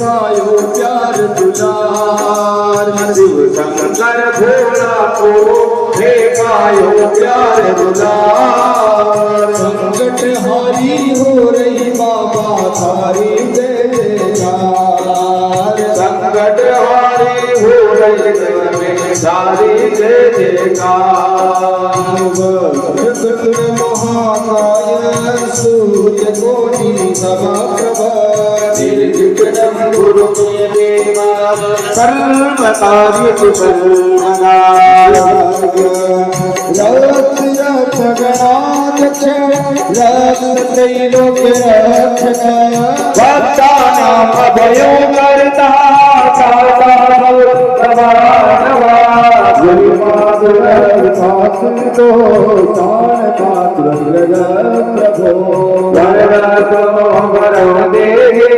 पायो प्यार दुलार। शिव शंकर भोला को हे पायो प्यार दुलार। संकट हारी हो रही बाबा थारी जय जयकार। संकट हारी हो रही सारी जय जयकार। वक्रतुंड महाकाय सूर्य कोटि समप्रभ निर्विघ्नं कुरु मे देव सर्वकार्येषु सर्वदा। रक्ष रक्ष गणाध्यक्ष रक्ष त्रैलोक रक्षक भक्तानां अभयकर्ता सदा भवत्प्रभानवा। गुरुपादुरपासुतो तानपात्र प्रभो वरदो वरं देहि